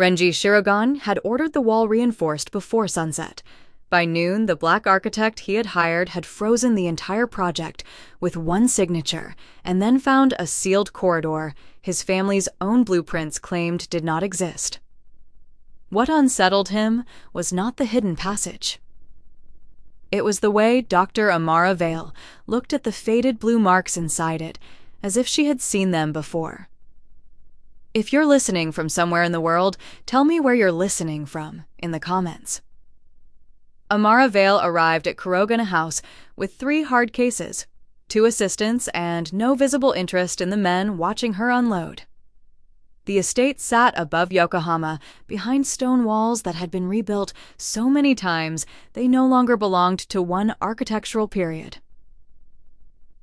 Renji Shirogane had ordered the wall reinforced before sunset. By noon, the black architect he had hired had frozen the entire project with one signature and then found a sealed corridor his family's own blueprints claimed did not exist. What unsettled him was not the hidden passage. It was the way Dr. Amara Vale looked at the faded blue marks inside it, as if she had seen them before. If you're listening from somewhere in the world, tell me where you're listening from in the comments. Amara Vale arrived at Shirogane House with 3 hard cases, 2 assistants, and no visible interest in the men watching her unload. The estate sat above Yokohama, behind stone walls that had been rebuilt so many times they no longer belonged to one architectural period.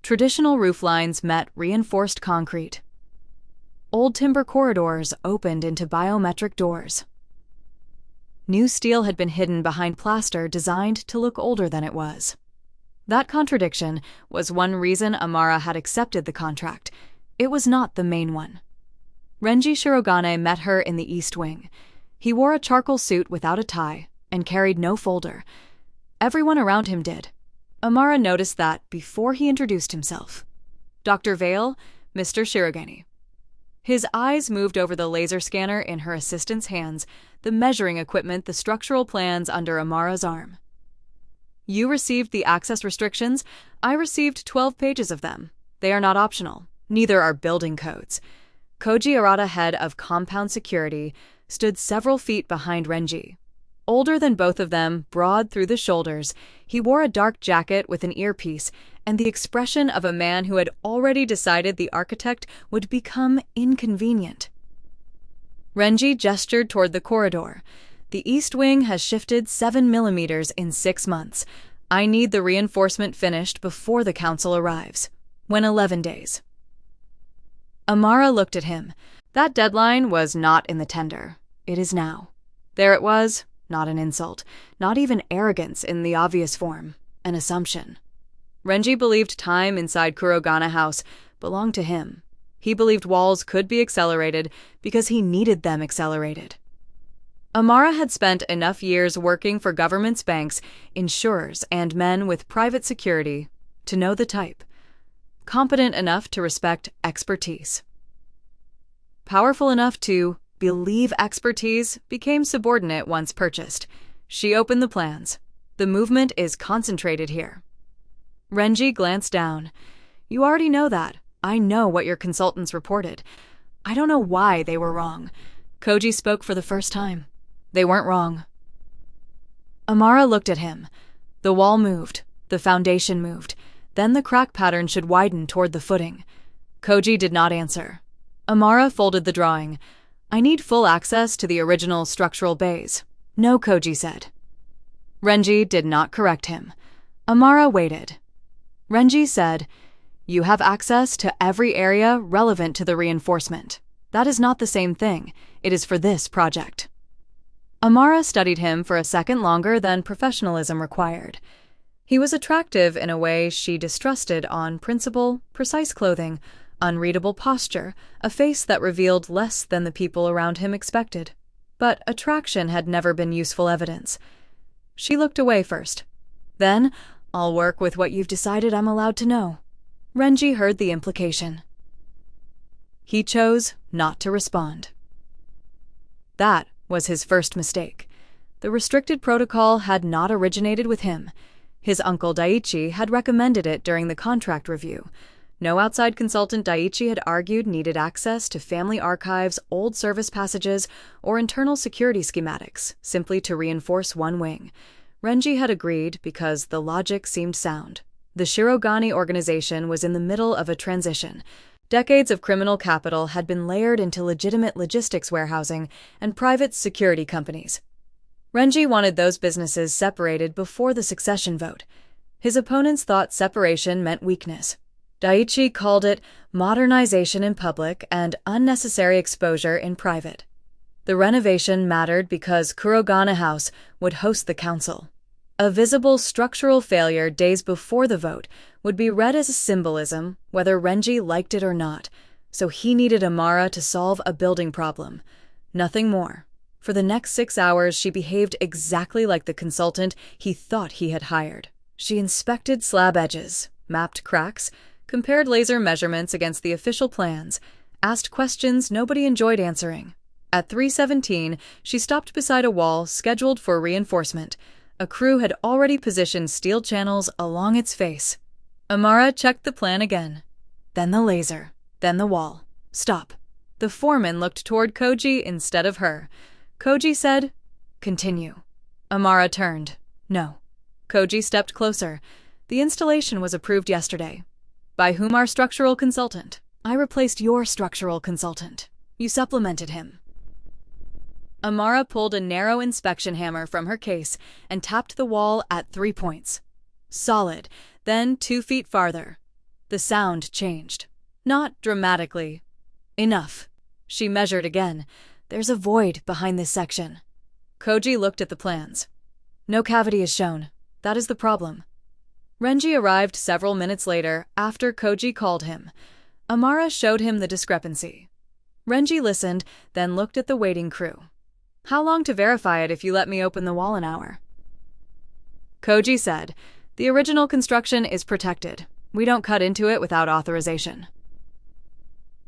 Traditional rooflines met reinforced concrete. Old timber corridors opened into biometric doors. New steel had been hidden behind plaster designed to look older than it was. That contradiction was one reason Amara had accepted the contract. It was not the main one. Renji Shirogane met her in the East Wing. He wore a charcoal suit without a tie and carried no folder. Everyone around him did. Amara noticed that before he introduced himself. Dr. Vale, Mr. Shirogane. His eyes moved over the laser scanner in her assistant's hands, the measuring equipment, the structural plans under Amara's arm. You received the access restrictions. I received 12 pages of them. They are not optional. Neither are building codes. Koji Arata, head of compound security, stood several feet behind Renji. Older than both of them, broad through the shoulders, he wore a dark jacket with an earpiece and the expression of a man who had already decided the architect would become inconvenient. Renji gestured toward the corridor. The East Wing has shifted 7 millimeters in 6 months. I need the reinforcement finished before the council arrives. When 11 days. Amara looked at him. That deadline was not in the tender. It is now. There it was, not an insult, not even arrogance in the obvious form, an assumption. Renji believed time inside Shirogane House belonged to him. He believed walls could be accelerated because he needed them accelerated. Amara had spent enough years working for governments, banks, insurers, and men with private security to know the type. Competent enough to respect expertise. Powerful enough to believe expertise became subordinate once purchased. She opened the plans. The movement is concentrated here. Renji glanced down. You already know that. I know what your consultants reported. I don't know why they were wrong. Koji spoke for the first time. They weren't wrong. Amara looked at him. The wall moved. The foundation moved. Then the crack pattern should widen toward the footing. Koji did not answer. Amara folded the drawing. I need full access to the original structural bays. No, Koji said. Renji did not correct him. Amara waited. Renji said, You have access to every area relevant to the reinforcement. That is not the same thing. It is for this project. Amara studied him for a second longer than professionalism required. He was attractive in a way she distrusted on principle, precise clothing, unreadable posture, a face that revealed less than the people around him expected. But attraction had never been useful evidence. She looked away first. Then, I'll work with what you've decided I'm allowed to know. Renji heard the implication. He chose not to respond. That was his first mistake. The restricted protocol had not originated with him. His uncle Daiichi had recommended it during the contract review. No outside consultant, Daiichi had argued, needed access to family archives, old service passages, or internal security schematics, simply to reinforce one wing. Renji had agreed because the logic seemed sound. The Shirogane organization was in the middle of a transition. Decades of criminal capital had been layered into legitimate logistics warehousing and private security companies. Renji wanted those businesses separated before the succession vote. His opponents thought separation meant weakness. Daiichi called it modernization in public and unnecessary exposure in private. The renovation mattered because Shirogane House would host the council. A visible structural failure days before the vote would be read as a symbolism, whether Renji liked it or not, so he needed Amara to solve a building problem. Nothing more. For the next 6 hours, she behaved exactly like the consultant he thought he had hired. She inspected slab edges, mapped cracks, compared laser measurements against the official plans, asked questions nobody enjoyed answering. At 3:17, she stopped beside a wall scheduled for reinforcement. A crew had already positioned steel channels along its face. Amara checked the plan again. Then the laser. Then the wall. Stop. The foreman looked toward Koji instead of her. Koji said, "Continue." Amara turned. "No." Koji stepped closer. "The installation was approved yesterday." "By whom? Our structural consultant." "I replaced your structural consultant. You supplemented him." Amara pulled a narrow inspection hammer from her case and tapped the wall at 3 points. Solid, then 2 feet farther. The sound changed. Not dramatically. "Enough." She measured again. "There's a void behind this section." Koji looked at the plans. "No cavity is shown. That is the problem." Renji arrived several minutes later after Koji called him. Amara showed him the discrepancy. Renji listened, then looked at the waiting crew. "How long to verify it if you let me open the wall? An hour." Koji said, "The original construction is protected. We don't cut into it without authorization."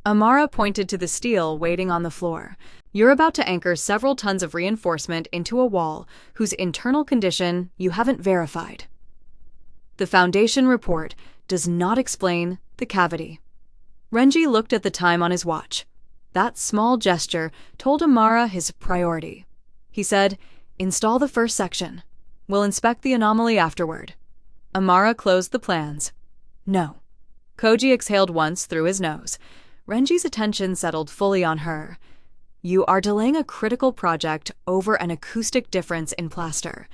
Amara pointed to the steel waiting on the floor. "You're about to anchor several tons of reinforcement into a wall whose internal condition you haven't verified. The Foundation report does not explain the cavity." Renji looked at the time on his watch. That small gesture told Amara his priority. He said, "Install the first section. We'll inspect the anomaly afterward." Amara closed the plans. "No." Koji exhaled once through his nose. Renji's attention settled fully on her. "You are delaying a critical project over an acoustic difference in plaster.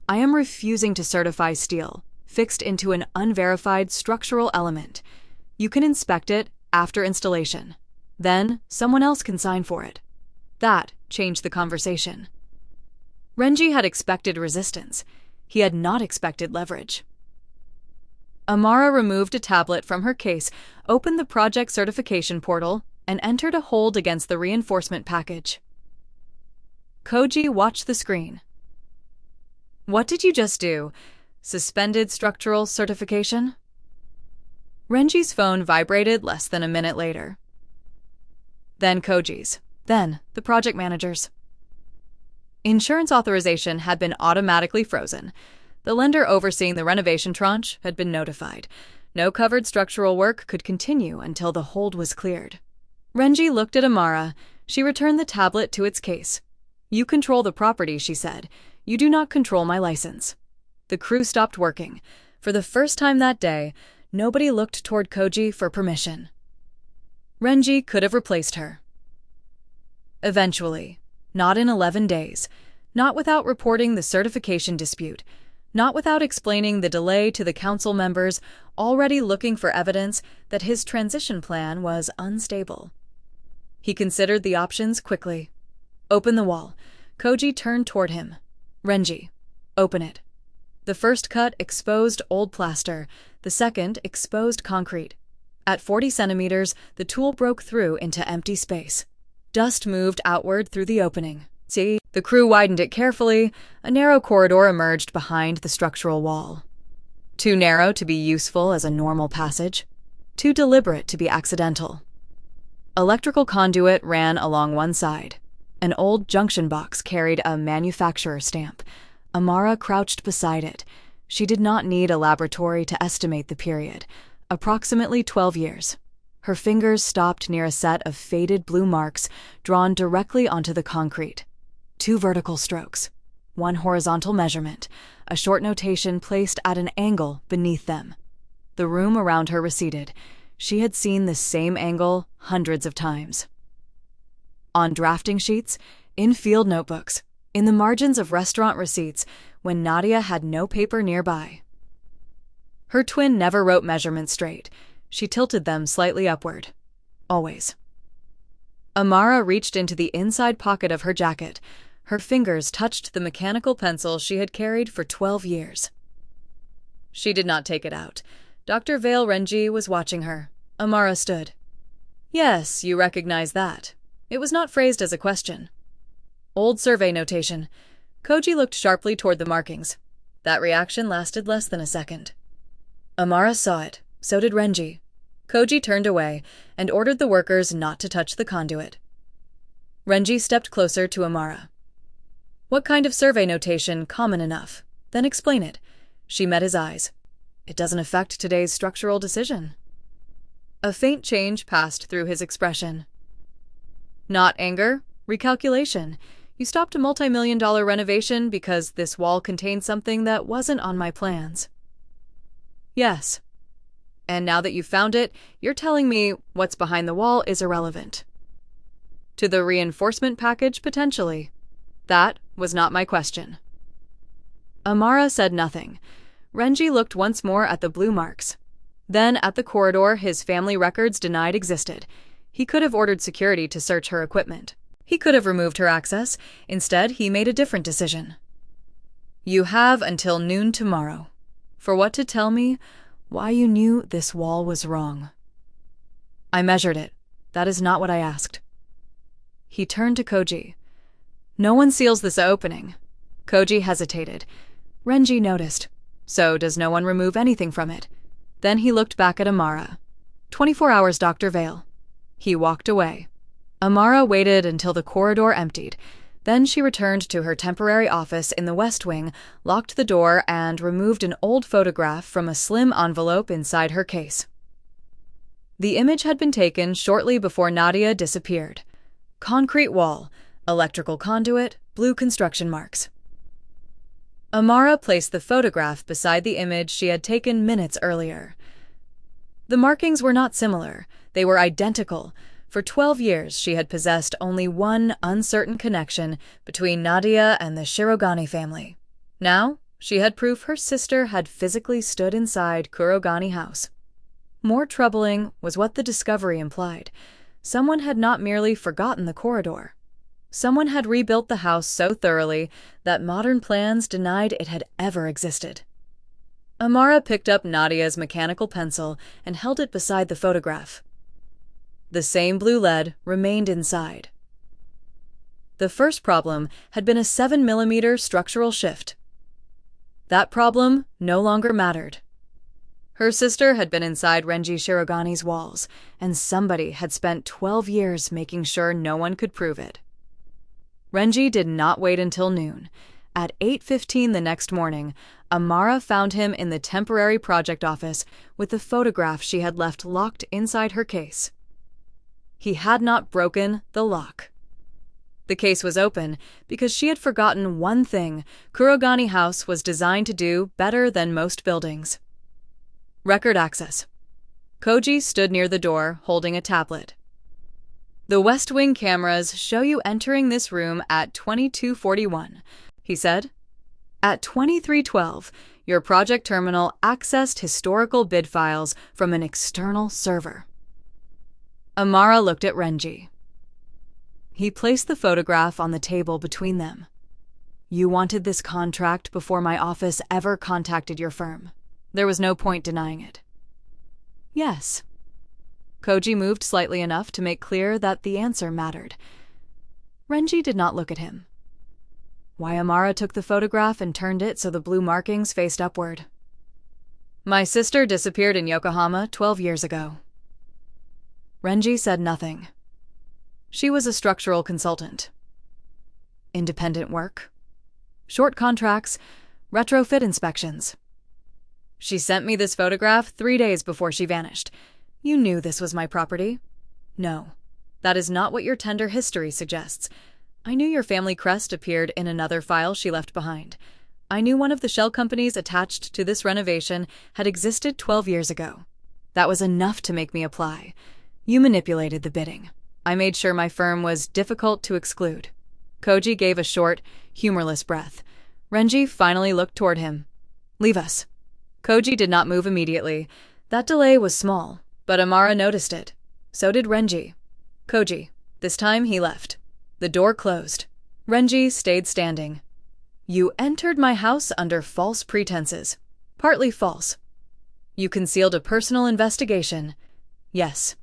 I am refusing to certify steel, fixed into an unverified structural element. You can inspect it after installation. Then someone else can sign for it." That changed the conversation. Renji had expected resistance. He had not expected leverage. Amara removed a tablet from her case, opened the project certification portal, and entered a hold against the reinforcement package. Koji watched the screen. "What did you just do? Suspended structural certification?" Renji's phone vibrated less than a minute later. Then Koji's. Then the project manager's. Insurance authorization had been automatically frozen. The lender overseeing the renovation tranche had been notified. No covered structural work could continue until the hold was cleared. Renji looked at Amara. She returned the tablet to its case. "You control the property," she said. "You do not control my license." The crew stopped working. For the first time that day, nobody looked toward Koji for permission. Renji could have replaced her. Eventually. Not in 11 days. Not without reporting the certification dispute. Not without explaining the delay to the council members already looking for evidence that his transition plan was unstable. He considered the options quickly. "Open the wall." Koji turned toward him. "Renji, open it." The first cut exposed old plaster. The second exposed concrete. At 40 centimeters, the tool broke through into empty space. Dust moved outward through the opening. See, the crew widened it carefully. A narrow corridor emerged behind the structural wall. Too narrow to be useful as a normal passage. Too deliberate to be accidental. Electrical conduit ran along one side. An old junction box carried a manufacturer stamp. Amara crouched beside it. She did not need a laboratory to estimate the period. Approximately 12 years. Her fingers stopped near a set of faded blue marks drawn directly onto the concrete. 2 vertical strokes. 1 horizontal measurement. A short notation placed at an angle beneath them. The room around her receded. She had seen the same angle hundreds of times. On drafting sheets, in field notebooks, in the margins of restaurant receipts, when Nadia had no paper nearby. Her twin never wrote measurements straight. She tilted them slightly upward. Always. Amara reached into the inside pocket of her jacket. Her fingers touched the mechanical pencil she had carried for 12 years. She did not take it out. Dr. Vale Renji was watching her. Amara stood. "Yes, you recognize that." It was not phrased as a question. Old survey notation. Koji looked sharply toward the markings. That reaction lasted less than a second. Amara saw it. So did Renji. Koji turned away and ordered the workers not to touch the conduit. Renji stepped closer to Amara. What kind of survey notation common enough? Then explain it. She met his eyes. It doesn't affect today's structural decision. A faint change passed through his expression. Not anger, recalculation. You stopped a multi-million-dollar renovation because this wall contained something that wasn't on my plans. Yes. And now that you've found it, you're telling me what's behind the wall is irrelevant. To the reinforcement package, potentially. That was not my question. Amara said nothing. Renji looked once more at the blue marks. Then at the corridor his family records denied existed. He could have ordered security to search her equipment. He could have removed her access. Instead, he made a different decision. You have until noon tomorrow. For what to tell me why you knew this wall was wrong. I measured it. That is not what I asked. He turned to Koji. No one seals this opening. Koji hesitated. Renji noticed. So does no one remove anything from it? Then he looked back at Amara. 24 hours, Dr. Vale. He walked away. Amara waited until the corridor emptied. Then she returned to her temporary office in the West Wing, locked the door, and removed an old photograph from a slim envelope inside her case. The image had been taken shortly before Nadia disappeared. Concrete wall, electrical conduit, blue construction marks. Amara placed the photograph beside the image she had taken minutes earlier. The markings were not similar. They were identical. For 12 years, she had possessed only one uncertain connection between Nadia and the Shirogane family. Now, she had proof her sister had physically stood inside Kurogane House. More troubling was what the discovery implied. Someone had not merely forgotten the corridor. Someone had rebuilt the house so thoroughly that modern plans denied it had ever existed. Amara picked up Nadia's mechanical pencil and held it beside the photograph. The same blue lead remained inside. The first problem had been a 7mm structural shift. That problem no longer mattered. Her sister had been inside Renji Shirogane's walls, and somebody had spent 12 years making sure no one could prove it. Renji did not wait until noon. At 8:15 the next morning, Amara found him in the temporary project office with the photograph she had left locked inside her case. He had not broken the lock. The case was open because she had forgotten one thing Kurogane House was designed to do better than most buildings. Record access. Koji stood near the door, holding a tablet. The West Wing cameras show you entering this room at 22:41, he said. At 23:12, your project terminal accessed historical bid files from an external server. Amara looked at Renji. He placed the photograph on the table between them. You wanted this contract before my office ever contacted your firm. There was no point denying it. Yes. Koji moved slightly enough to make clear that the answer mattered. Renji did not look at him. Why Amara took the photograph and turned it so the blue markings faced upward. My sister disappeared in Yokohama 12 years ago. Renji said nothing. She was a structural consultant. Independent work. Short contracts, retrofit inspections. She sent me this photograph 3 days before she vanished. You knew this was my property. No, that is not what your tender history suggests. I knew your family crest appeared in another file she left behind. I knew one of the shell companies attached to this renovation had existed 12 years ago. That was enough to make me apply. You manipulated the bidding. I made sure my firm was difficult to exclude. Koji gave a short, humorless breath. Renji finally looked toward him. Leave us. Koji did not move immediately. That delay was small, but Amara noticed it. So did Renji. Koji. This time he left. The door closed. Renji stayed standing. You entered my house under false pretenses. Partly false. You concealed a personal investigation. Yes.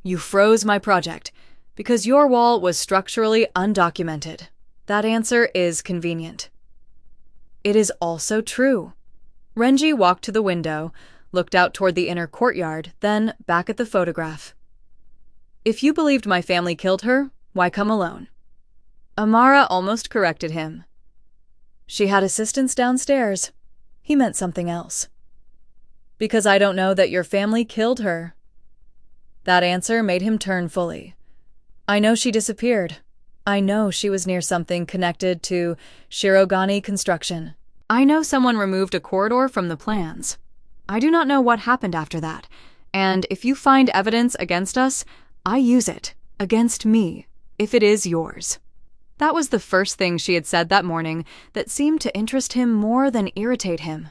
You froze my project because your wall was structurally undocumented. That answer is convenient. It is also true. Renji walked to the window, looked out toward the inner courtyard, then back at the photograph. If you believed my family killed her, why come alone? Amara almost corrected him. She had assistants downstairs. He meant something else. Because I don't know that your family killed her. That answer made him turn fully. I know she disappeared. I know she was near something connected to Shirogane construction. I know someone removed a corridor from the plans. I do not know what happened after that, and if you find evidence against us, I use it, against me, if it is yours. That was the first thing she had said that morning that seemed to interest him more than irritate him.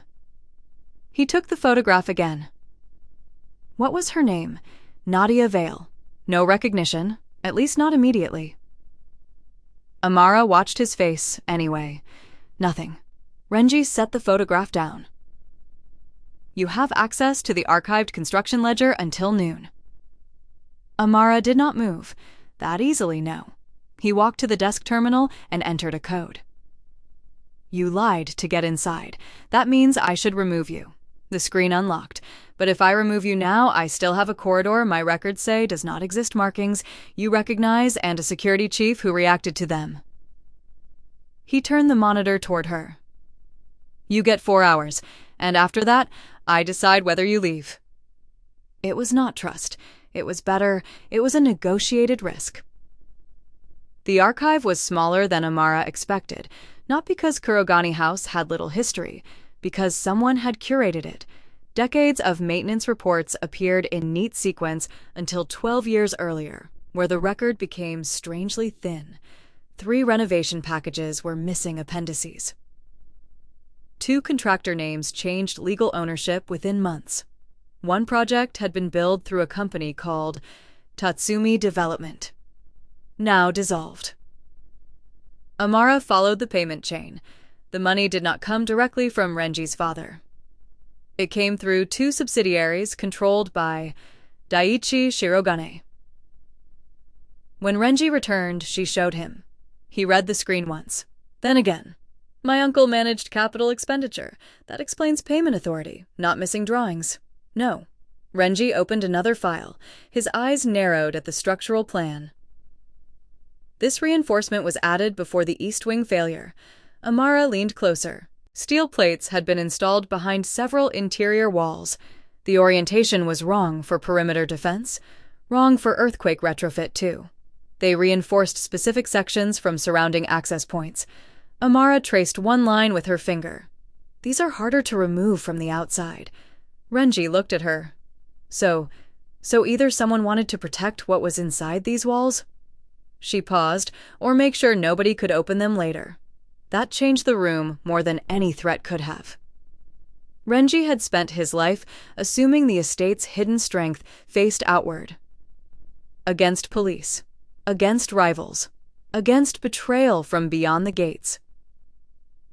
He took the photograph again. What was her name? Nadia Vale. No recognition, at least not immediately. Amara watched his face, anyway. Nothing. Renji set the photograph down. You have access to the archived construction ledger until noon. Amara did not move. That easily, no. He walked to the desk terminal and entered a code. You lied to get inside. That means I should remove you. The screen unlocked. But if I remove you now, I still have a corridor my records say does not exist markings you recognize and a security chief who reacted to them. He turned the monitor toward her. You get 4 hours, and after that, I decide whether you leave. It was not trust. It was a negotiated risk. The archive was smaller than Amara expected, not because Kurogane House had little history, because someone had curated it. Decades of maintenance reports appeared in neat sequence until 12 years earlier, where the record became strangely thin. 3 renovation packages were missing appendices. 2 contractor names changed legal ownership within months. One project had been billed through a company called Tatsumi Development, now dissolved. Amara followed the payment chain. The money did not come directly from Renji's father. It came through 2 subsidiaries controlled by Daiichi Shirogane. When Renji returned, she showed him. He read the screen once, then again. My uncle managed capital expenditure. That explains payment authority, not missing drawings. No. Renji opened another file. His eyes narrowed at the structural plan. This reinforcement was added before the East Wing failure. Amara leaned closer. Steel plates had been installed behind several interior walls. The orientation was wrong for perimeter defense. Wrong for earthquake retrofit, too. They reinforced specific sections from surrounding access points. Amara traced one line with her finger. These are harder to remove from the outside. Renji looked at her. So either someone wanted to protect what was inside these walls? She paused, or make sure nobody could open them later. That changed the room more than any threat could have. Renji had spent his life assuming the estate's hidden strength faced outward. Against police, against rivals, against betrayal from beyond the gates.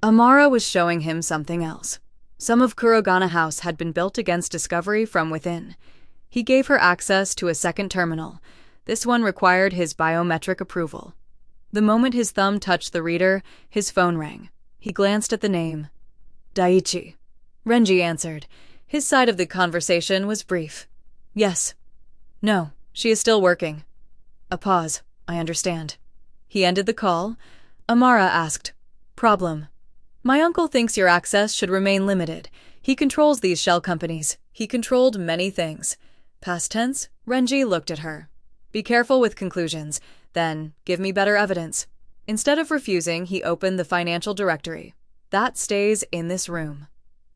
Amara was showing him something else. Some of Kurogane House had been built against discovery from within. He gave her access to a second terminal. This one required his biometric approval. The moment his thumb touched the reader, his phone rang. He glanced at the name. Daiichi. Renji answered. His side of the conversation was brief. Yes. No, she is still working. A pause. I understand. He ended the call. Amara asked. Problem. My uncle thinks your access should remain limited. He controls these shell companies. He controlled many things. Past tense, Renji looked at her. Be careful with conclusions. Then, give me better evidence. Instead of refusing, he opened the financial directory. That stays in this room.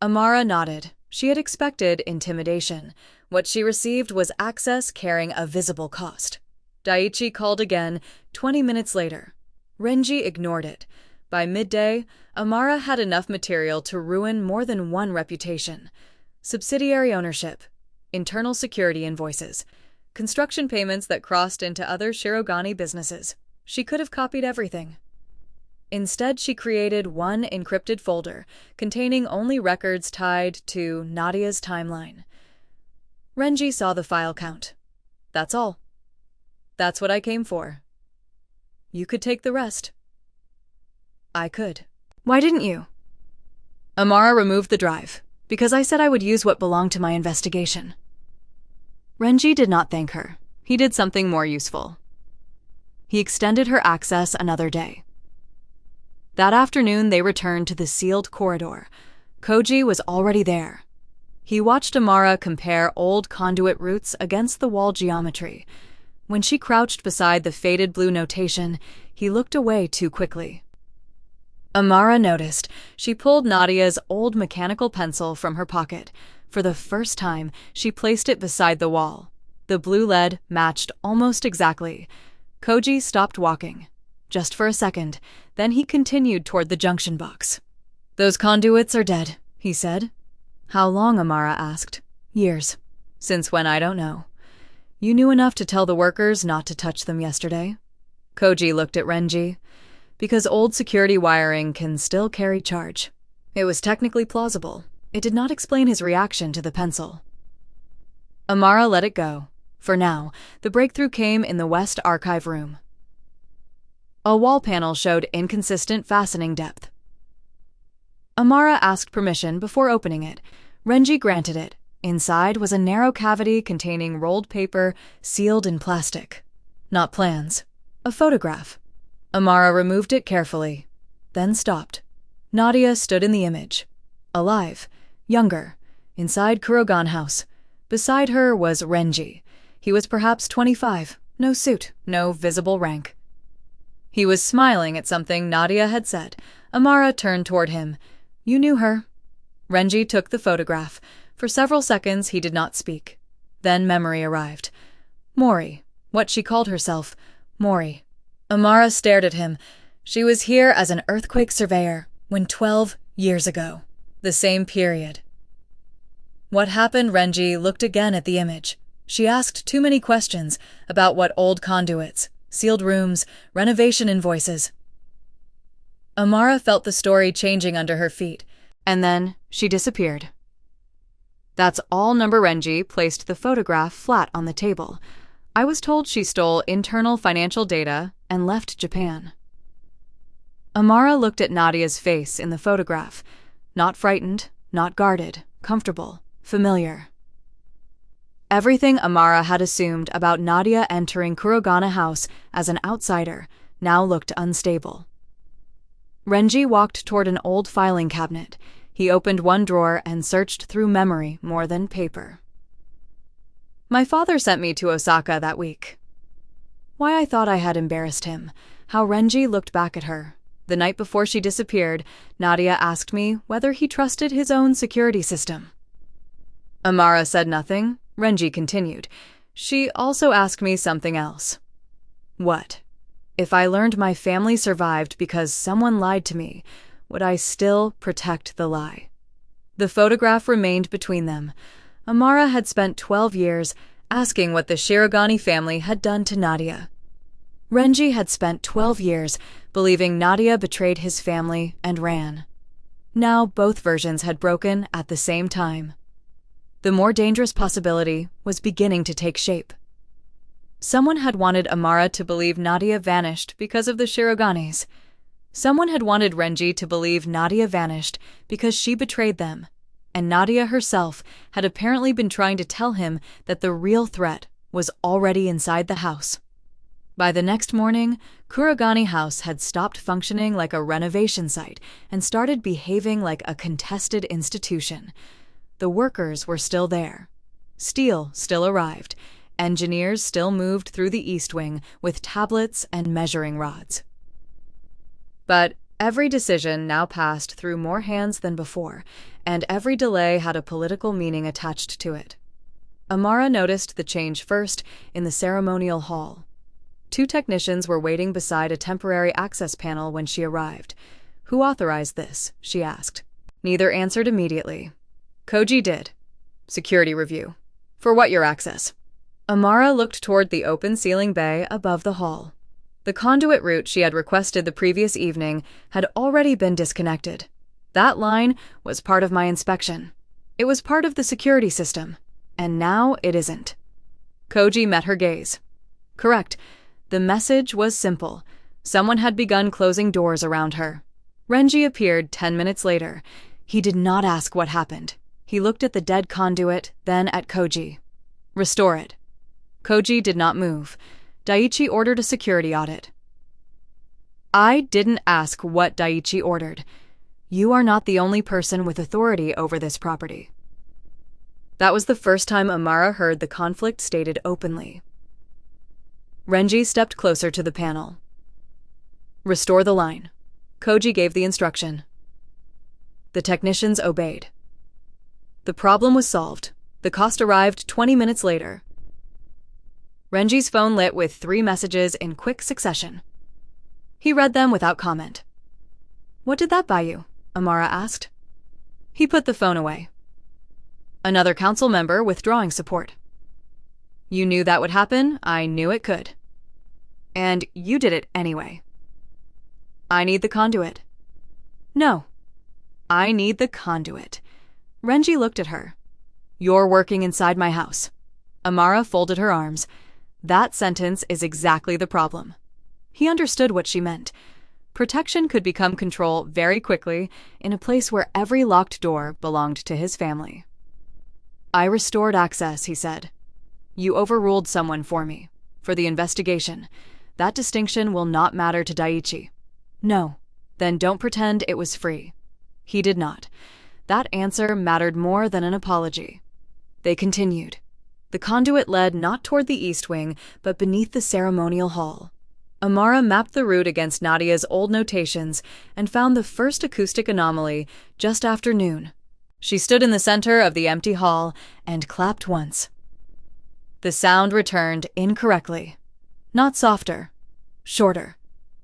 Amara nodded. She had expected intimidation. What she received was access carrying a visible cost. Daiichi called again 20 minutes later. Renji ignored it. By midday, Amara had enough material to ruin more than one reputation. Subsidiary ownership, internal security invoices, construction payments that crossed into other Shirogane businesses. She could have copied everything. Instead, she created one encrypted folder containing only records tied to Nadia's timeline. Renji saw the file count. That's all. That's what I came for. You could take the rest. I could. Why didn't you? Amara removed the drive, because I said I would use what belonged to my investigation. Renji did not thank her. He did something more useful. He extended her access another day. That afternoon, they returned to the sealed corridor. Koji was already there. He watched Amara compare old conduit routes against the wall geometry. When she crouched beside the faded blue notation, he looked away too quickly. Amara noticed. She pulled Nadia's old mechanical pencil from her pocket. For the first time, she placed it beside the wall. The blue lead matched almost exactly. Koji stopped walking. Just for a second, then he continued toward the junction box. "Those conduits are dead," he said. "How long?" Amara asked. "Years. Since when, I don't know. You knew enough to tell the workers not to touch them yesterday." Koji looked at Renji. Because old security wiring can still carry charge. It was technically plausible. It did not explain his reaction to the pencil. Amara let it go. For now, the breakthrough came in the West Archive room. A wall panel showed inconsistent fastening depth. Amara asked permission before opening it. Renji granted it. Inside was a narrow cavity containing rolled paper sealed in plastic. Not plans. A photograph. Amara removed it carefully, then stopped. Nadia stood in the image. Alive, younger, inside Kurogan House. Beside her was Renji. He was perhaps 25, no suit, no visible rank. He was smiling at something Nadia had said. Amara turned toward him. "You knew her." Renji took the photograph. For several seconds he did not speak. Then memory arrived. Mori, what she called herself, Mori. Amara stared at him. She was here as an earthquake surveyor, when 12 years ago. The same period. What happened? Renji looked again at the image. She asked too many questions about what old conduits, sealed rooms, renovation invoices. Amara felt the story changing under her feet, and then she disappeared. That's all. Number Renji placed the photograph flat on the table. I was told she stole internal financial data and left Japan. Amara looked at Nadia's face in the photograph. Not frightened, not guarded, comfortable, familiar. Everything Amara had assumed about Nadia entering Kurogane House as an outsider now looked unstable. Renji walked toward an old filing cabinet. He opened one drawer and searched through memory more than paper. My father sent me to Osaka that week. Why I thought I had embarrassed him. How Renji looked back at her. The night before she disappeared, Nadia asked me whether he trusted his own security system. Amara said nothing. Renji continued. She also asked me something else. What? If I learned my family survived because someone lied to me, would I still protect the lie? The photograph remained between them. Amara had spent 12 years asking what the Shirogane family had done to Nadia. Renji had spent 12 years believing Nadia betrayed his family and ran. Now both versions had broken at the same time. The more dangerous possibility was beginning to take shape. Someone had wanted Amara to believe Nadia vanished because of the Shiroganes. Someone had wanted Renji to believe Nadia vanished because she betrayed them. And Nadia herself had apparently been trying to tell him that the real threat was already inside the house. By the next morning, Kurogane House had stopped functioning like a renovation site and started behaving like a contested institution. The workers were still there. Steel still arrived. Engineers still moved through the East Wing with tablets and measuring rods. But every decision now passed through more hands than before, and every delay had a political meaning attached to it. Amara noticed the change first in the ceremonial hall. 2 technicians were waiting beside a temporary access panel when she arrived. Who authorized this? She asked. Neither answered immediately. Koji did. Security review. For what your access? Amara looked toward the open ceiling bay above the hall. The conduit route she had requested the previous evening had already been disconnected. That line was part of my inspection. It was part of the security system. And now it isn't. Koji met her gaze. Correct. The message was simple. Someone had begun closing doors around her. Renji appeared 10 minutes later. He did not ask what happened. He looked at the dead conduit, then at Koji. "Restore it." Koji did not move. Daiichi ordered a security audit. "I didn't ask what Daiichi ordered. You are not the only person with authority over this property." That was the first time Amara heard the conflict stated openly. Renji stepped closer to the panel. "Restore the line." Koji gave the instruction. The technicians obeyed. The problem was solved. The cost arrived 20 minutes later. Renji's phone lit with 3 messages in quick succession. He read them without comment. "What did that buy you?" Amara asked. He put the phone away. "Another council member withdrawing support." "You knew that would happen. I knew it could. And you did it anyway." "I need the conduit." "No. I need the conduit." Renji looked at her. "You're working inside my house." Amara folded her arms. That sentence is exactly the problem. He understood what she meant. Protection could become control very quickly in a place where every locked door belonged to his family. "I restored access," he said. "You overruled someone for me. For the investigation. That distinction will not matter to Daiichi." "No. Then don't pretend it was free." He did not. That answer mattered more than an apology. They continued. The conduit led not toward the east wing, but beneath the ceremonial hall. Amara mapped the route against Nadia's old notations and found the first acoustic anomaly just after noon. She stood in the center of the empty hall and clapped once. The sound returned incorrectly. Not softer, shorter.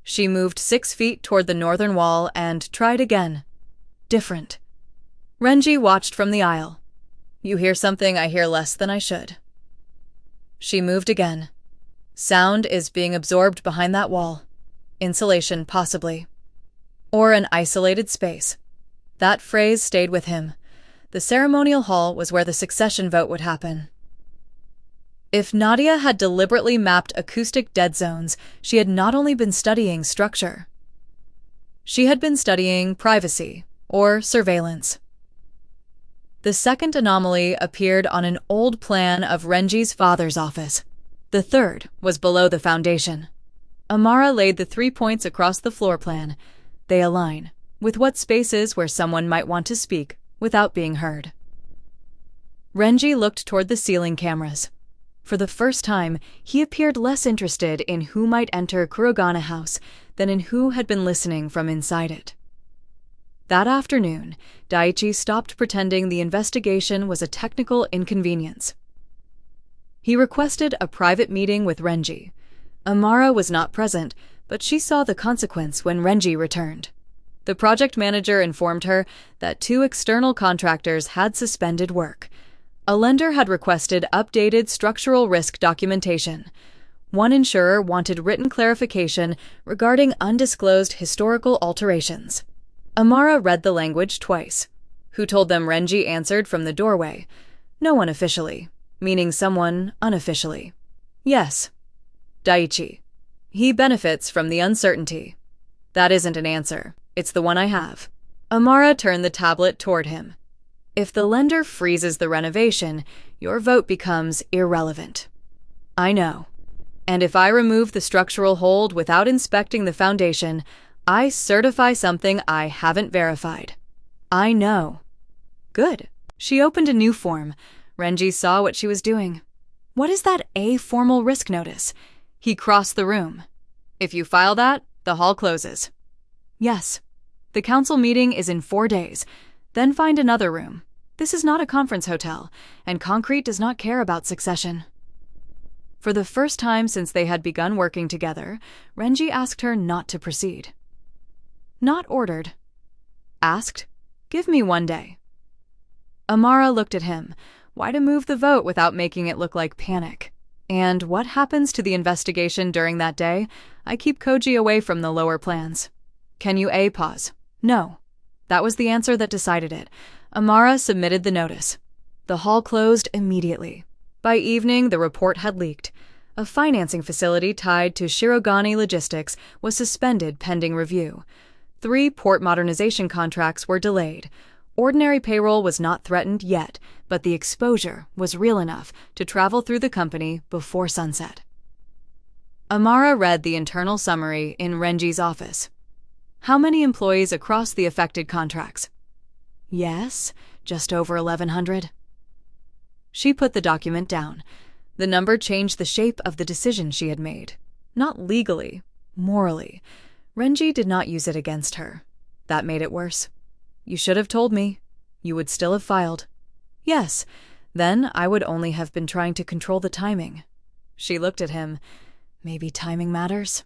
She moved 6 feet toward the northern wall and tried again. Different. Renji watched from the aisle. "You hear something I hear less than I should." She moved again. Sound is being absorbed behind that wall. Insulation, possibly. Or an isolated space. That phrase stayed with him. The ceremonial hall was where the succession vote would happen. If Nadia had deliberately mapped acoustic dead zones, she had not only been studying structure. She had been studying privacy, or surveillance. The second anomaly appeared on an old plan of Renji's father's office. The third was below the foundation. Amara laid the 3 points across the floor plan. They align with what spaces where someone might want to speak without being heard. Renji looked toward the ceiling cameras. For the first time, he appeared less interested in who might enter Kurogane House than in who had been listening from inside it. That afternoon, Daiichi stopped pretending the investigation was a technical inconvenience. He requested a private meeting with Renji. Amara was not present, but she saw the consequence when Renji returned. The project manager informed her that 2 external contractors had suspended work. A lender had requested updated structural risk documentation. One insurer wanted written clarification regarding undisclosed historical alterations. Amara read the language twice. Who told them Renji answered from the doorway? No one officially, meaning someone unofficially. Yes. Daiichi. He benefits from the uncertainty. That isn't an answer. It's the one I have. Amara turned the tablet toward him. If the lender freezes the renovation, your vote becomes irrelevant. I know. And if I remove the structural hold without inspecting the foundation, I certify something I haven't verified. I know. Good. She opened a new form. Renji saw what she was doing. What is that formal risk notice? He crossed the room. If you file that, the hall closes. Yes. The council meeting is in 4 days. Then find another room. This is not a conference hotel, and concrete does not care about succession. For the first time since they had begun working together, Renji asked her not to proceed. Not ordered. Asked, "Give me 1 day." Amara looked at him. Why to move the vote without making it look like panic? And what happens to the investigation during that day? I keep Koji away from the lower plans. Can you pause? No. That was the answer that decided it. Amara submitted the notice. The hall closed immediately. By evening, the report had leaked. A financing facility tied to Shirogane Logistics was suspended pending review. 3 port modernization contracts were delayed. Ordinary payroll was not threatened yet, but the exposure was real enough to travel through the company before sunset. Amara read the internal summary in Renji's office. How many employees across the affected contracts? Yes, just over 1,100. She put the document down. The number changed the shape of the decision she had made. Not legally, morally. Renji did not use it against her. That made it worse. You should have told me. You would still have filed. Yes, then I would only have been trying to control the timing. She looked at him. Maybe timing matters?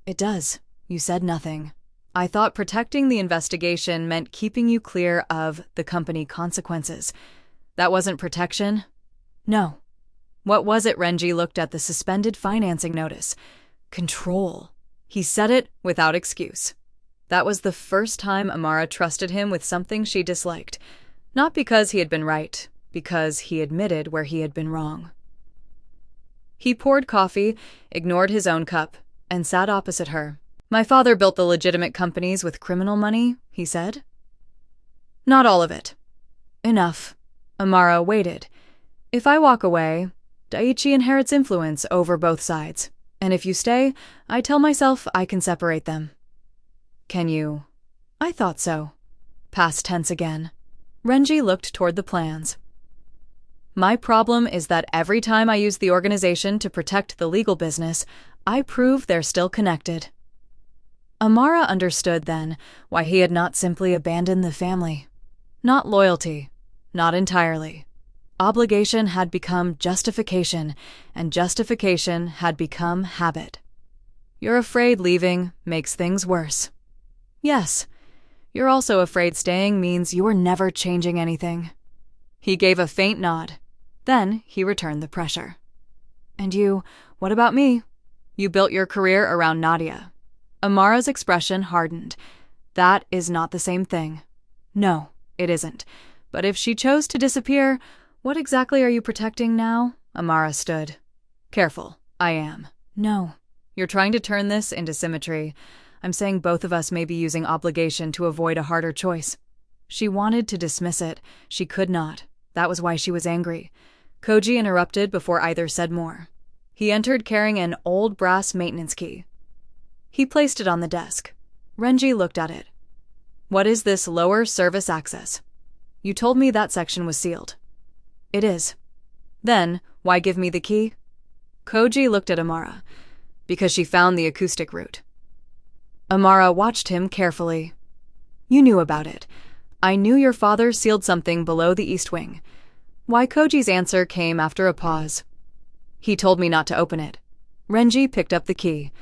It does. You said nothing. I thought protecting the investigation meant keeping you clear of the company consequences. That wasn't protection? No. What was it? Renji looked at the suspended financing notice. Control. He said it without excuse. That was the first time Amara trusted him with something she disliked. Not because he had been right, because he admitted where he had been wrong. He poured coffee, ignored his own cup, and sat opposite her. My father built the legitimate companies with criminal money, he said. Not all of it. Enough. Amara waited. If I walk away, Daiichi inherits influence over both sides. And if you stay, I tell myself I can separate them. Can you? I thought so. Past tense again. Renji looked toward the plans. My problem is that every time I use the organization to protect the legal business, I prove they're still connected. Amara understood then why he had not simply abandoned the family. Not loyalty. Not entirely. Obligation had become justification, and justification had become habit. You're afraid leaving makes things worse. Yes. You're also afraid staying means you're never changing anything. He gave a faint nod. Then he returned the pressure. And you, what about me? You built your career around Nadia. Amara's expression hardened. That is not the same thing. No, it isn't. But if she chose to disappear, what exactly are you protecting now? Amara stood. Careful, I am. No. You're trying to turn this into symmetry. I'm saying both of us may be using obligation to avoid a harder choice. She wanted to dismiss it. She could not. That was why she was angry. Koji interrupted before either said more. He entered carrying an old brass maintenance key. He placed it on the desk. Renji looked at it. What is this lower service access? You told me that section was sealed. It is. Then, why give me the key? Koji looked at Amara. Because she found the acoustic route. Amara watched him carefully. You knew about it. I knew your father sealed something below the east wing. Why? Koji's answer came after a pause. He told me not to open it. Renji picked up the key.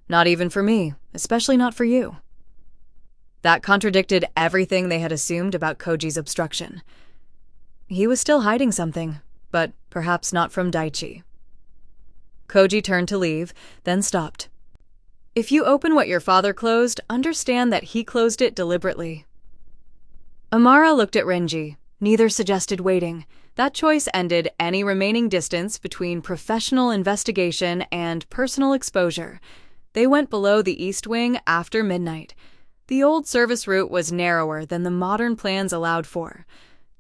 Not even for me, especially not for you. That contradicted everything they had assumed about Koji's obstruction. He was still hiding something, but perhaps not from Daiichi. Koji turned to leave, then stopped. If you open what your father closed, understand that he closed it deliberately. Amara looked at Renji. Neither suggested waiting. That choice ended any remaining distance between professional investigation and personal exposure. They went below the east wing after midnight. The old service route was narrower than the modern plans allowed for.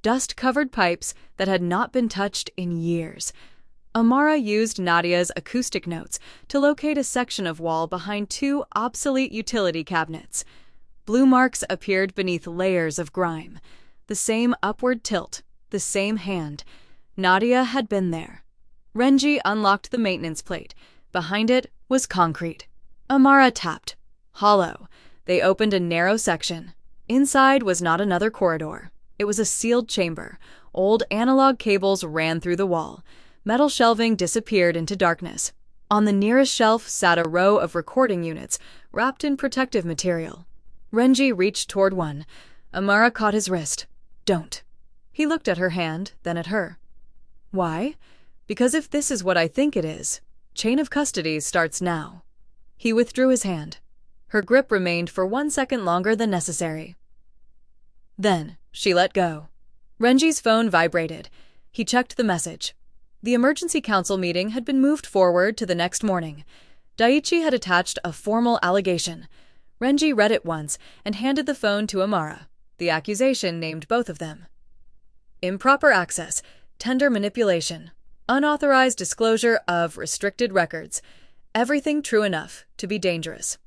Dust-covered pipes that had not been touched in years. Amara used Nadia's acoustic notes to locate a section of wall behind 2 obsolete utility cabinets. Blue marks appeared beneath layers of grime. The same upward tilt, the same hand. Nadia had been there. Renji unlocked the maintenance plate. Behind it was concrete. Amara tapped. Hollow. They opened a narrow section. Inside was not another corridor. It was a sealed chamber. Old analog cables ran through the wall. Metal shelving disappeared into darkness. On the nearest shelf sat a row of recording units, wrapped in protective material. Renji reached toward one. Amara caught his wrist. Don't. He looked at her hand, then at her. Why? Because if this is what I think it is, chain of custody starts now. He withdrew his hand. Her grip remained for 1 second longer than necessary. Then she let go. Renji's phone vibrated. He checked the message. The emergency council meeting had been moved forward to the next morning. Daiichi had attached a formal allegation. Renji read it once and handed the phone to Amara. The accusation named both of them. Improper access, tender manipulation, unauthorized disclosure of restricted records. Everything true enough to be dangerous.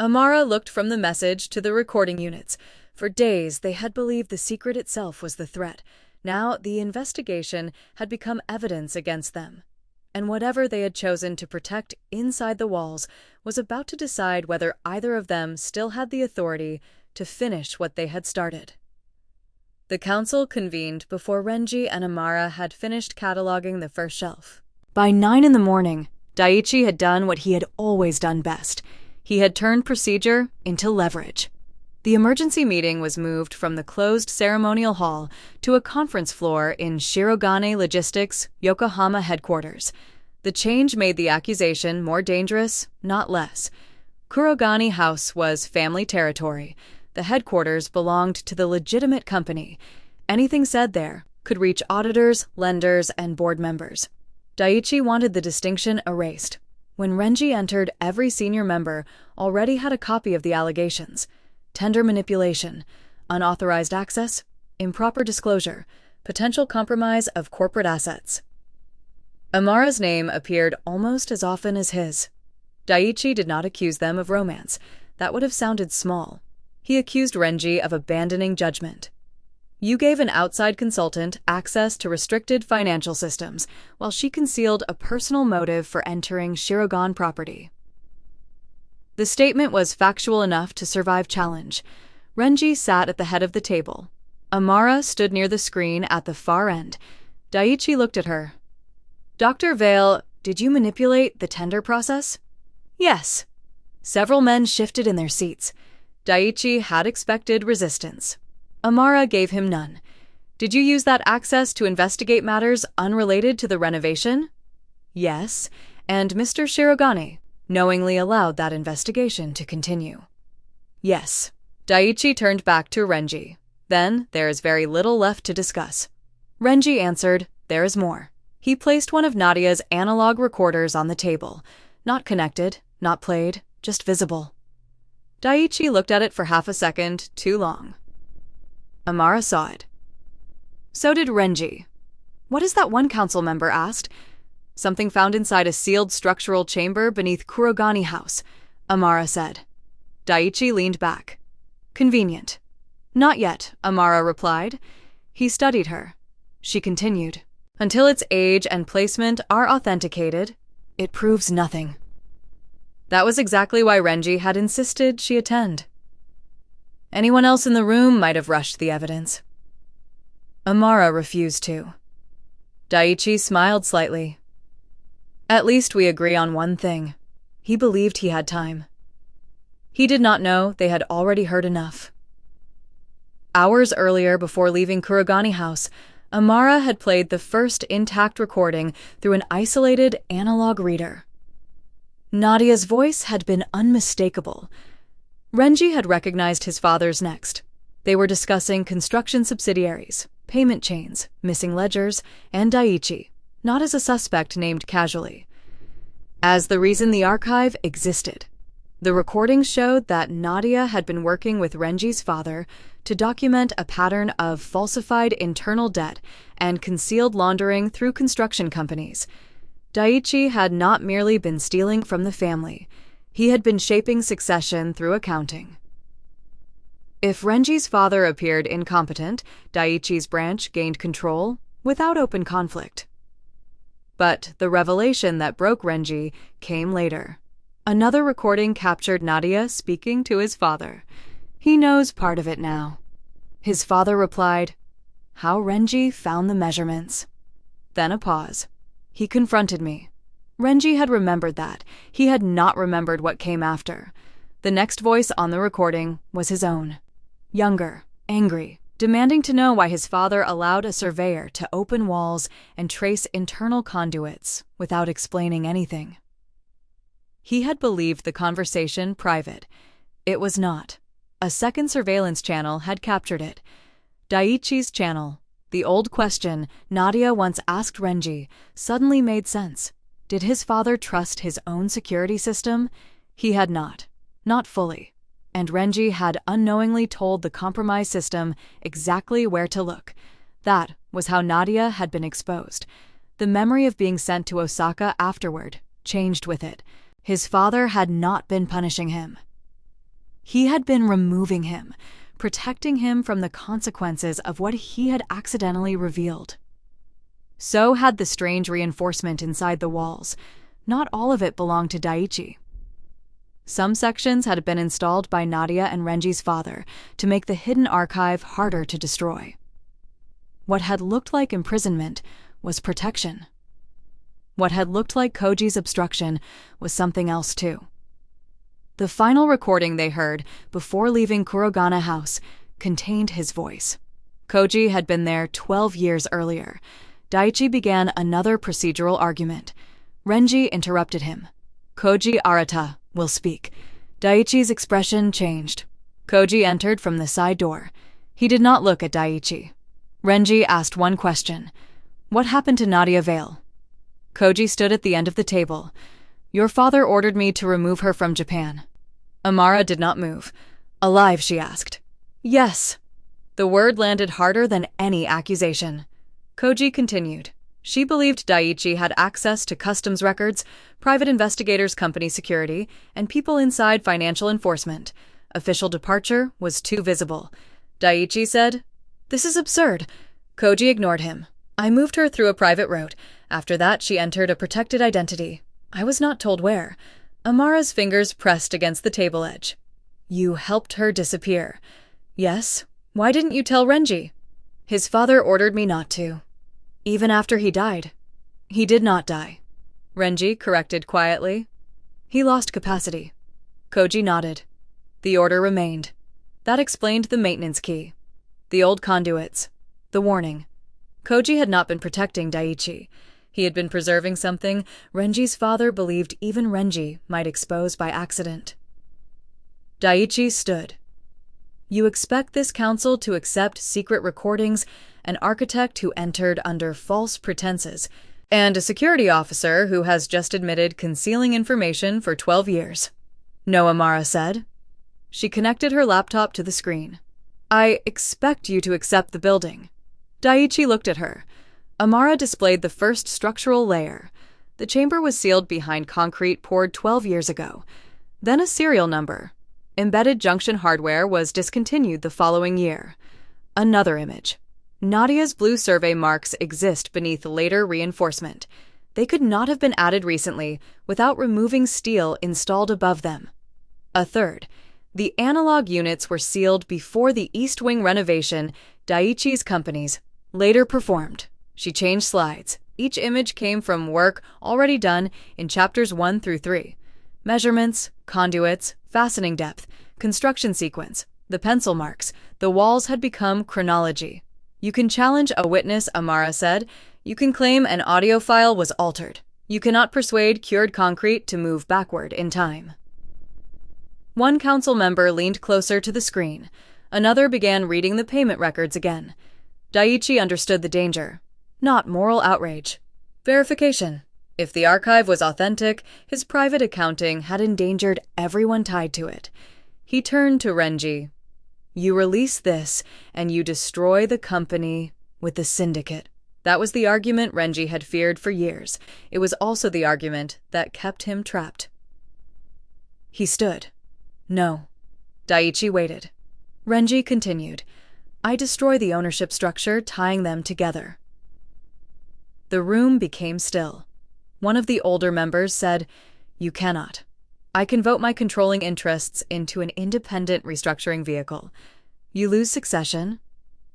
Amara looked from the message to the recording units. For days, they had believed the secret itself was the threat. Now, the investigation had become evidence against them. And whatever they had chosen to protect inside the walls was about to decide whether either of them still had the authority to finish what they had started. The council convened before Renji and Amara had finished cataloging the first shelf. By 9 in the morning, Daiichi had done what he had always done best. He had turned procedure into leverage. The emergency meeting was moved from the closed ceremonial hall to a conference floor in Shirogane Logistics, Yokohama headquarters. The change made the accusation more dangerous, not less. Kurogane House was family territory. The headquarters belonged to the legitimate company. Anything said there could reach auditors, lenders, and board members. Daiichi wanted the distinction erased. When Renji entered, every senior member already had a copy of the allegations. Tender manipulation, unauthorized access, improper disclosure, potential compromise of corporate assets. Amara's name appeared almost as often as his. Daiichi did not accuse them of romance. That would have sounded small. He accused Renji of abandoning judgment. You gave an outside consultant access to restricted financial systems, while she concealed a personal motive for entering Shirogane property. The statement was factual enough to survive challenge. Renji sat at the head of the table. Amara stood near the screen at the far end. Daiichi looked at her. Dr. Vale, did you manipulate the tender process? Yes. Several men shifted in their seats. Daiichi had expected resistance. Amara gave him none. Did you use that access to investigate matters unrelated to the renovation? Yes, and Mr. Shirogane knowingly allowed that investigation to continue. Yes. Daiichi turned back to Renji. Then there is very little left to discuss. Renji answered, there is more. He placed one of Nadia's analog recorders on the table. Not connected, not played, just visible. Daiichi looked at it for half a second, too long. Amara saw it. So did Renji. What is that one council member asked? Something found inside a sealed structural chamber beneath Kurogane House, Amara said. Daiichi leaned back. Convenient. Not yet, Amara replied. He studied her. She continued. Until its age and placement are authenticated, it proves nothing. That was exactly why Renji had insisted she attend. Anyone else in the room might have rushed the evidence. Amara refused to. Daiichi smiled slightly. At least we agree on one thing. He believed he had time. He did not know they had already heard enough. Hours earlier, before leaving Kurogane House, Amara had played the first intact recording through an isolated analog reader. Nadia's voice had been unmistakable. Renji had recognized his father's next. They were discussing construction subsidiaries, payment chains, missing ledgers, and Daiichi, not as a suspect named casually. As the reason the archive existed. The recordings showed that Nadia had been working with Renji's father to document a pattern of falsified internal debt and concealed laundering through construction companies. Daiichi had not merely been stealing from the family. He had been shaping succession through accounting. If Renji's father appeared incompetent, Daiichi's branch gained control without open conflict. But the revelation that broke Renji came later. Another recording captured Nadia speaking to his father. He knows part of it now. His father replied, "How Renji found the measurements." Then a pause. He confronted me. Renji had remembered that. He had not remembered what came after. The next voice on the recording was his own. Younger, angry, demanding to know why his father allowed a surveyor to open walls and trace internal conduits without explaining anything. He had believed the conversation private. It was not. A second surveillance channel had captured it. Daiichi's channel. The old question Nadia once asked Renji suddenly made sense. Did his father trust his own security system? He had not. not fully, and Renji had unknowingly told the compromise system exactly where to look. That was how Nadia had been exposed. The memory of being sent to Osaka afterward changed with it. His father had not been punishing him. He had been removing him, protecting him from the consequences of what he had accidentally revealed. So had the strange reinforcement inside the walls. Not all of it belonged to Daiichi. Some sections had been installed by Nadia and Renji's father to make the hidden archive harder to destroy. What had looked like imprisonment was protection. What had looked like Koji's obstruction was something else too. The final recording they heard before leaving Kurogane House contained his voice. Koji had been there 12 years earlier. Daiichi began another procedural argument. Renji interrupted him. Koji Arata will speak. Daiichi's expression changed. Koji entered from the side door. He did not look at Daiichi. Renji asked one question. What happened to Nadia Vale? Koji stood at the end of the table. Your father ordered me to remove her from Japan. Amara did not move. Alive, she asked. Yes. The word landed harder than any accusation. Koji continued. She believed Daiichi had access to customs records, private investigators' company security, and people inside financial enforcement. Official departure was too visible. Daiichi said, This is absurd. Koji ignored him. I moved her through a private route. After that, she entered a protected identity. I was not told where. Amara's fingers pressed against the table edge. You helped her disappear. Yes. Why didn't you tell Renji? His father ordered me not to. Even after he died. He did not die. Renji corrected quietly. He lost capacity. Koji nodded. The order remained. That explained the maintenance key. The old conduits. The warning. Koji had not been protecting Daiichi. He had been preserving something Renji's father believed even Renji might expose by accident. Daiichi stood. You expect this council to accept secret recordings, an architect who entered under false pretenses, and a security officer who has just admitted concealing information for 12 years. No, Amara said. She connected her laptop to the screen. I expect you to accept the building. Daiichi looked at her. Amara displayed the first structural layer. The chamber was sealed behind concrete poured 12 years ago. Then a serial number. Embedded junction hardware was discontinued the following year. Another image. Nadia's blue survey marks exist beneath later reinforcement. They could not have been added recently without removing steel installed above them. A third. The analog units were sealed before the East Wing renovation Daiichi's companies later performed. She changed slides. Each image came from work already done in chapters 1 through 3. Measurements, conduits, fastening depth, construction sequence, the pencil marks. The walls had become chronology. You can challenge a witness, Amara said. You can claim an audio file was altered. You cannot persuade cured concrete to move backward in time. One council member leaned closer to the screen. Another began reading the payment records again. Daiichi understood the danger. Not moral outrage. Verification. If the archive was authentic, his private accounting had endangered everyone tied to it. He turned to Renji. You release this, and you destroy the company with the syndicate. That was the argument Renji had feared for years. It was also the argument that kept him trapped. He stood. No. Daiichi waited. Renji continued. I destroy the ownership structure, tying them together. The room became still. One of the older members said, You cannot. I can vote my controlling interests into an independent restructuring vehicle. You lose succession?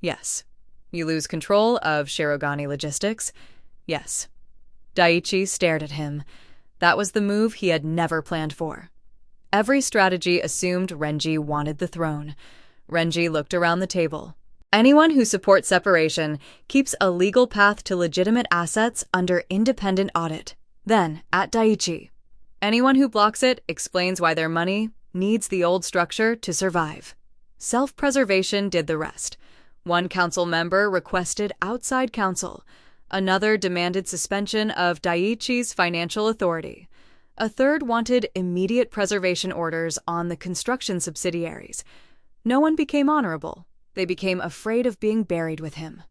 Yes. You lose control of Shirogane Logistics? Yes. Daiichi stared at him. That was the move he had never planned for. Every strategy assumed Renji wanted the throne. Renji looked around the table. Anyone who supports separation keeps a legal path to legitimate assets under independent audit. Then, at Daiichi, anyone who blocks it explains why their money needs the old structure to survive. Self-preservation did the rest. One council member requested outside counsel. Another demanded suspension of Daiichi's financial authority. A third wanted immediate preservation orders on the construction subsidiaries. No one became honorable. They became afraid of being buried with him.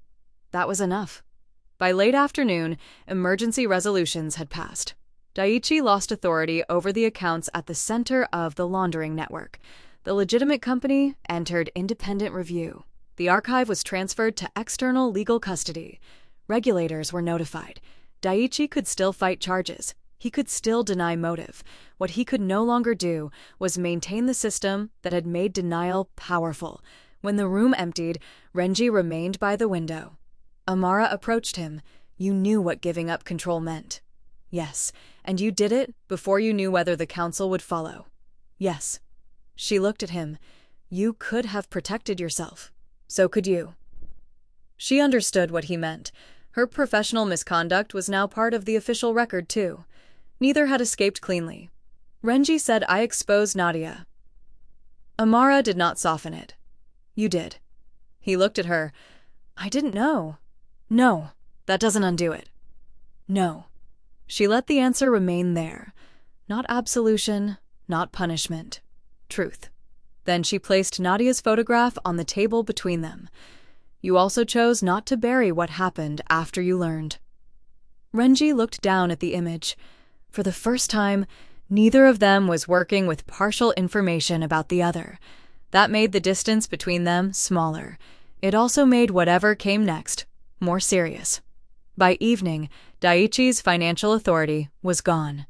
That was enough. By late afternoon, emergency resolutions had passed. Daiichi lost authority over the accounts at the center of the laundering network. The legitimate company entered independent review. The archive was transferred to external legal custody. Regulators were notified. Daiichi could still fight charges. He could still deny motive. What he could no longer do was maintain the system that had made denial powerful. When the room emptied, Renji remained by the window. Amara approached him. You knew what giving up control meant. Yes, and you did it before you knew whether the council would follow. Yes. She looked at him. You could have protected yourself. So could you. She understood what he meant. Her professional misconduct was now part of the official record, too. Neither had escaped cleanly. Renji said, I exposed Nadia. Amara did not soften it. You did. He looked at her. I didn't know. No, that doesn't undo it. No. She let the answer remain there. Not absolution, not punishment. Truth. Then she placed Nadia's photograph on the table between them. You also chose not to bury what happened after you learned. Renji looked down at the image. For the first time, neither of them was working with partial information about the other. That made the distance between them smaller. It also made whatever came next more serious. By evening, Daiichi's financial authority was gone.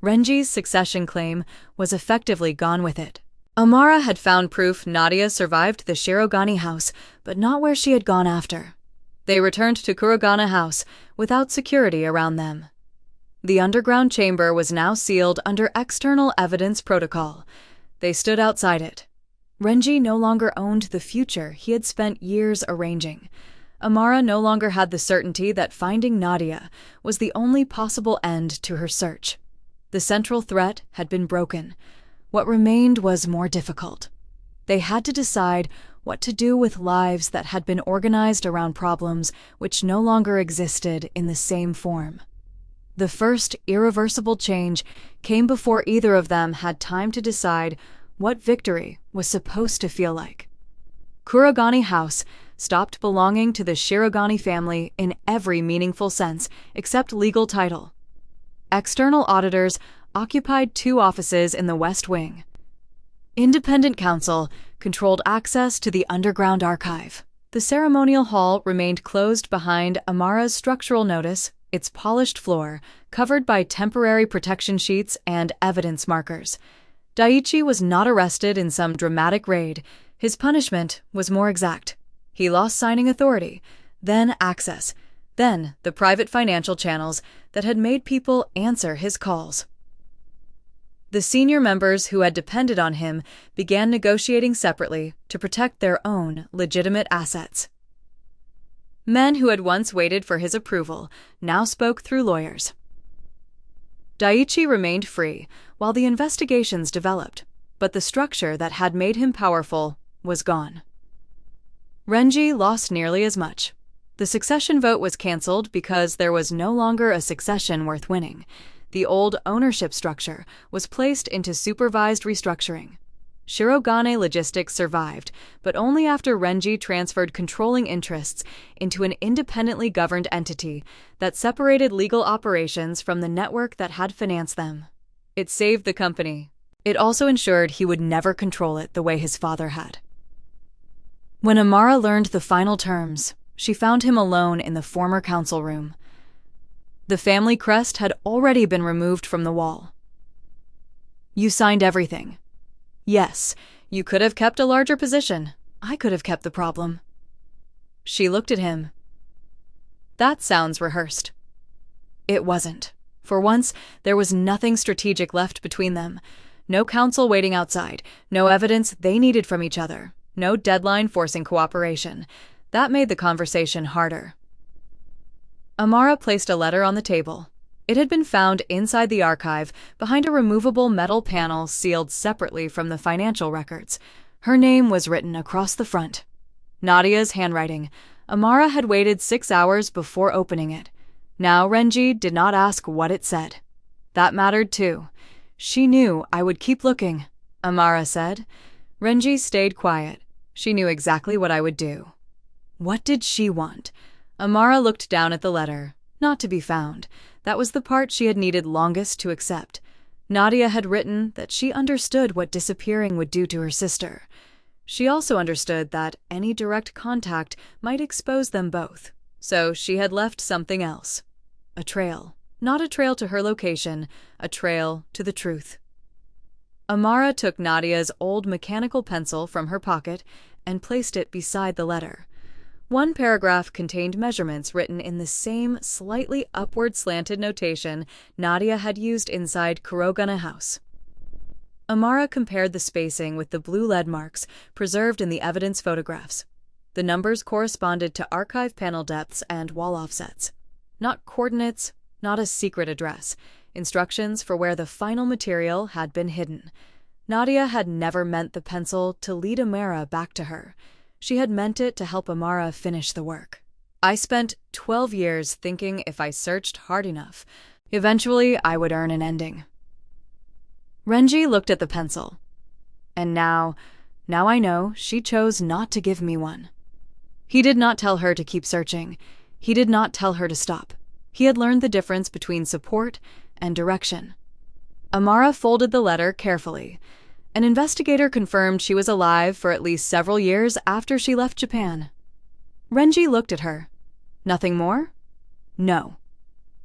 Renji's succession claim was effectively gone with it. Amara had found proof Nadia survived the Shirogane house, but not where she had gone after. They returned to Kurogane House without security around them. The underground chamber was now sealed under external evidence protocol. They stood outside it. Renji no longer owned the future he had spent years arranging. Amara no longer had the certainty that finding Nadia was the only possible end to her search. The central threat had been broken. What remained was more difficult. They had to decide what to do with lives that had been organized around problems which no longer existed in the same form. The first irreversible change came before either of them had time to decide what victory was supposed to feel like. Kurogane House stopped belonging to the Shirogane family in every meaningful sense except legal title. External auditors occupied 2 offices in the West Wing. Independent counsel controlled access to the underground archive. The ceremonial hall remained closed behind Amara's structural notice, its polished floor, covered by temporary protection sheets and evidence markers. Daiichi was not arrested in some dramatic raid. His punishment was more exact. He lost signing authority, then access, then the private financial channels that had made people answer his calls. The senior members who had depended on him began negotiating separately to protect their own legitimate assets. Men who had once waited for his approval now spoke through lawyers. Daiichi remained free while the investigations developed, but the structure that had made him powerful was gone. Renji lost nearly as much. The succession vote was cancelled because there was no longer a succession worth winning. The old ownership structure was placed into supervised restructuring. Shirogane Logistics survived, but only after Renji transferred controlling interests into an independently governed entity that separated legal operations from the network that had financed them. It saved the company. It also ensured he would never control it the way his father had. When Amara learned the final terms, she found him alone in the former council room. The family crest had already been removed from the wall. You signed everything. Yes, you could have kept a larger position. I could have kept the problem. She looked at him. That sounds rehearsed. It wasn't. For once, there was nothing strategic left between them. No counsel waiting outside, no evidence they needed from each other, no deadline forcing cooperation. That made the conversation harder. Amara placed a letter on the table. It had been found inside the archive, behind a removable metal panel sealed separately from the financial records. Her name was written across the front. Nadia's handwriting. Amara had waited 6 hours before opening it. Now Renji did not ask what it said. That mattered too. She knew I would keep looking, Amara said. Renji stayed quiet. She knew exactly what I would do. What did she want? Amara looked down at the letter. Not to be found. That was the part she had needed longest to accept. Nadia had written that she understood what disappearing would do to her sister. She also understood that any direct contact might expose them both. So she had left something else. A trail. Not a trail to her location, a trail to the truth. Amara took Nadia's old mechanical pencil from her pocket and placed it beside the letter. One paragraph contained measurements written in the same slightly upward slanted notation Nadia had used inside Shirogane house. Amara compared the spacing with the blue lead marks preserved in the evidence photographs. The numbers corresponded to archive panel depths and wall offsets. Not coordinates, not a secret address. Instructions for where the final material had been hidden. Nadia had never meant the pencil to lead Amara back to her. She had meant it to help Amara finish the work. I spent 12 years thinking if I searched hard enough, eventually I would earn an ending. Renji looked at the pencil. And now I know she chose not to give me one. He did not tell her to keep searching. He did not tell her to stop. He had learned the difference between support and direction. Amara folded the letter carefully. An investigator confirmed she was alive for at least several years after she left Japan. Renji looked at her. Nothing more? No.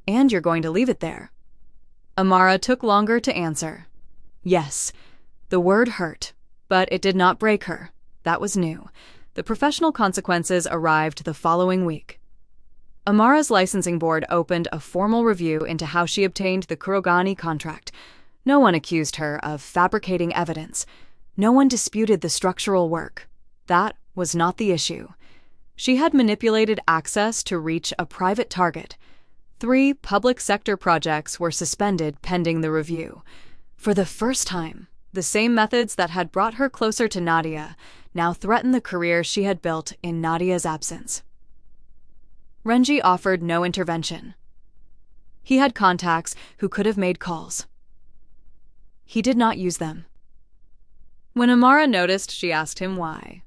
And you're going to leave it there? Amara took longer to answer. Yes. The word hurt, but it did not break her. That was new. The professional consequences arrived the following week. Amara's licensing board opened a formal review into how she obtained the Shirogane contract. No one accused her of fabricating evidence. No one disputed the structural work. That was not the issue. She had manipulated access to reach a private target. 3 public sector projects were suspended pending the review. For the first time, the same methods that had brought her closer to Nadia now threatened the career she had built in Nadia's absence. Renji offered no intervention. He had contacts who could have made calls. He did not use them. When Amara noticed, she asked him why.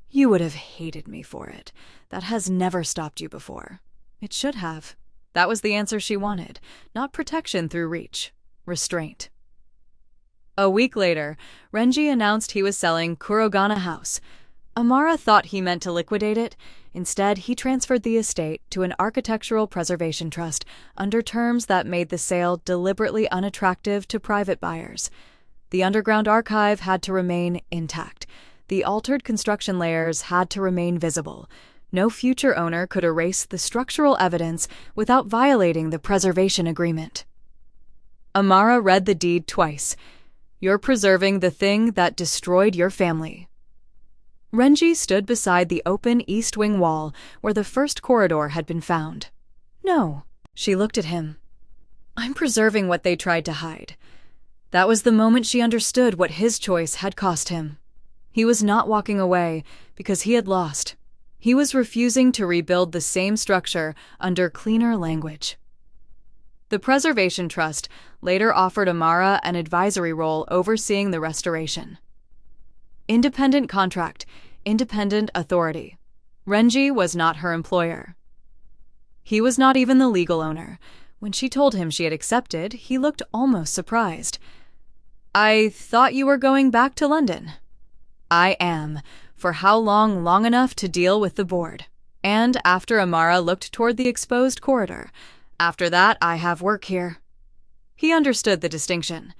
You would have hated me for it. That has never stopped you before. It should have. That was the answer she wanted. Not protection through reach. Restraint. A week later, Renji announced he was selling Shirogane house. Amara thought he meant to liquidate it. Instead, he transferred the estate to an architectural preservation trust under terms that made the sale deliberately unattractive to private buyers. The underground archive had to remain intact. The altered construction layers had to remain visible. No future owner could erase the structural evidence without violating the preservation agreement. Amara read the deed twice. You're preserving the thing that destroyed your family. Renji stood beside the open east wing wall where the first corridor had been found. No, she looked at him. I'm preserving what they tried to hide. That was the moment she understood what his choice had cost him. He was not walking away because he had lost. He was refusing to rebuild the same structure under cleaner language. The Preservation Trust later offered Amara an advisory role overseeing the restoration. Independent contract, independent authority. Renji was not her employer. He was not even the legal owner. When she told him she had accepted, he looked almost surprised. I thought you were going back to London. I am. For how long? Long enough to deal with the board. And after Amara looked toward the exposed corridor. After that, I have work here. He understood the distinction.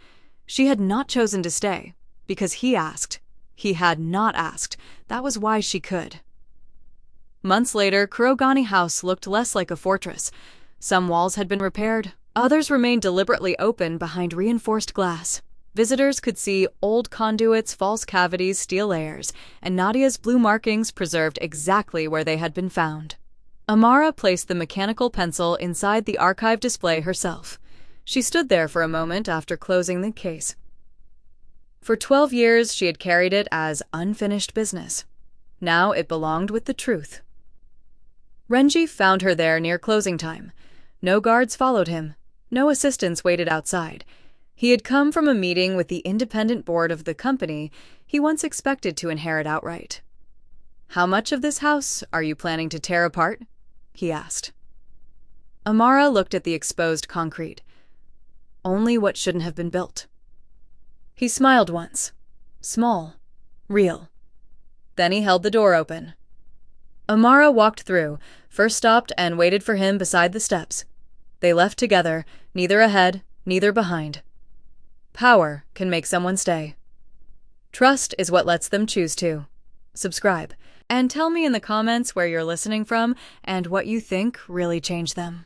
She had not chosen to stay, because he asked. He had not asked. That was why she could. Months later, Shirogane house looked less like a fortress. Some walls had been repaired. Others remained deliberately open behind reinforced glass. Visitors could see old conduits, false cavities, steel layers, and Nadia's blue markings preserved exactly where they had been found. Amara placed the mechanical pencil inside the archive display herself. She stood there for a moment after closing the case. For 12 years, she had carried it as unfinished business. Now it belonged with the truth. Renji found her there near closing time. No guards followed him. No assistants waited outside. He had come from a meeting with the independent board of the company he once expected to inherit outright. "How much of this house are you planning to tear apart?" he asked. Amara looked at the exposed concrete. Only what shouldn't have been built. He smiled once. Small. Real. Then he held the door open. Amara walked through, first stopped and waited for him beside the steps. They left together, neither ahead, neither behind. Power can make someone stay. Trust is what lets them choose to. Subscribe, and tell me in the comments where you're listening from and what you think really changed them.